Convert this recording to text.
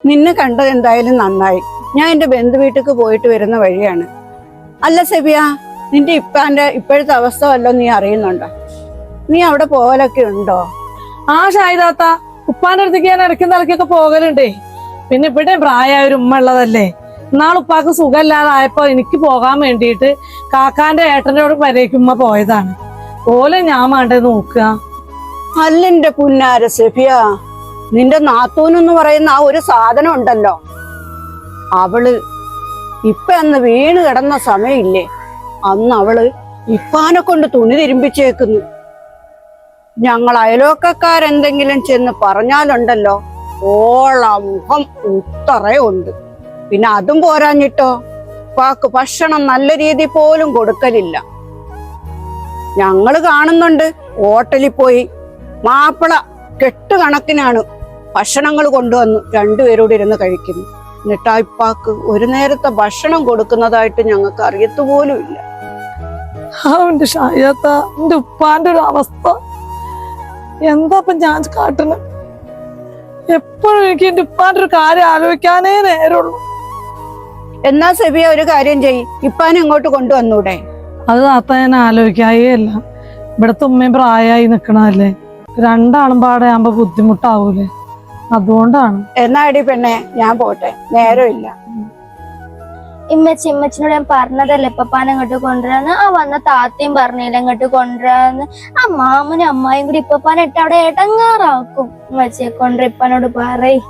നിന്നെ കണ്ടത് എന്തായാലും നന്നായി. ഞാൻ എന്റെ ബന്ധു വീട്ടിലേക്ക് പോയിട്ട് വരുന്ന വഴിയാണ്. അല്ല സെബിയ, നിന്റെ ഇപ്പാന്റെ ഇപ്പോഴത്തെ അവസ്ഥ വല്ലോ നീ അറിയുന്നുണ്ടോ? നീ അവിടെ പോകലൊക്കെ ഉണ്ടോ? ആ ഷായിദാത്ത, ഉപ്പാന്റെ അടുത്തേക്ക് ഞാൻ ഇടയ്ക്കും തലക്കൊക്കെ പോകലുണ്ടേ. പിന്നെ ഇവിടെ പ്രായമായ ഒരു ഉമ്മ ഉള്ളതല്ലേ. ഇന്നാൾ ഉപ്പാക്ക് സുഖമില്ലാതായപ്പോ എനിക്ക് പോകാൻ വേണ്ടിയിട്ട് കാക്കാന്റെ ഏട്ടനോട് വരേക്കും ഉമ്മ പോയതാണ്. ഓലെ ഞാൻ വേണ്ടത് നോക്കുക. അല്ലെന്റെ പുന്നാര സെബിയ, നിന്റെ നാത്തൂനെന്ന് പറയുന്ന ആ ഒരു സാധനം ഉണ്ടല്ലോ, അവള് ഇപ്പൊ അന്ന് വീണ് കിടന്ന സമയമില്ലേ, അന്ന് അവള് ഇപ്പാനെ കൊണ്ട് തുണി തിരുമ്പിച്ചേക്കുന്നു. ഞങ്ങൾ അയലോക്കക്കാരെന്തെങ്കിലും ചെന്ന് പറഞ്ഞാലുണ്ടല്ലോ, ഓള മുഖം ഉത്തറയുണ്ട്. പിന്നെ അതും പോരാഞ്ഞിട്ടോ, ഉപ്പാക്ക് ഭക്ഷണം നല്ല രീതി പോലും കൊടുക്കലില്ല. ഞങ്ങള് കാണുന്നുണ്ട്, ഹോട്ടലിൽ പോയി മാപ്പിള കെട്ടുകണക്കിനാണ് ഭക്ഷണങ്ങൾ കൊണ്ടുവന്നു രണ്ടുപേരോട് ഇരുന്ന് കഴിക്കുന്നു. എന്നിട്ട് ഇപ്പാക്ക് ഒരു നേരത്തെ ഭക്ഷണം കൊടുക്കുന്നതായിട്ട് ഞങ്ങൾക്ക് അറിയത്തുപോലും ഇല്ല. എന്റെ ഷായത്ത, എന്റെ ഉപ്പാന്റെ ഒരു അവസ്ഥ എന്താ ഞാൻ കാട്ടണ? എപ്പോഴും എനിക്ക് എന്റെ ഉപ്പാന്റെ ഒരു കാര്യം ആലോചിക്കാനേ നേരമുള്ളൂ. എന്നാ സെബിയ ഒരു കാര്യം ചെയ്യ്, ഇപ്പാനെ ഇങ്ങോട്ട് കൊണ്ടുവന്നൂടെ? അത് താത്ത ഞാൻ ആലോചിക്കായേ അല്ല. ഇവിടത്തെ ഉമ്മയും പ്രായമായി നിക്കണല്ലേ, രണ്ടാളും പാടെ ആകുമ്പോ ബുദ്ധിമുട്ടാവൂലേ, അതുകൊണ്ടാണ്. എന്നാ അടി പെണ്ണെ, ഞാൻ പോട്ടെ, നേരമില്ല. ഇമ്മച്ചിനോട് ഞാൻ പറഞ്ഞതല്ലേ ഇപ്പപ്പാനെ ഇങ്ങോട്ട് കൊണ്ടുവരാന്ന്. ആ വന്ന താത്തയും പറഞ്ഞില്ല ഇങ്ങോട്ട് കൊണ്ടുവരാന്ന്. ആ മാമനും അമ്മായും കൂടി ഇപ്പപ്പാനെ ഇട്ട് അവിടെ ഇടങ്ങാറാക്കും. ഇമ്മച്ചിയെ കൊണ്ടുവരാൻ ഇപ്പനോട് പറയ്.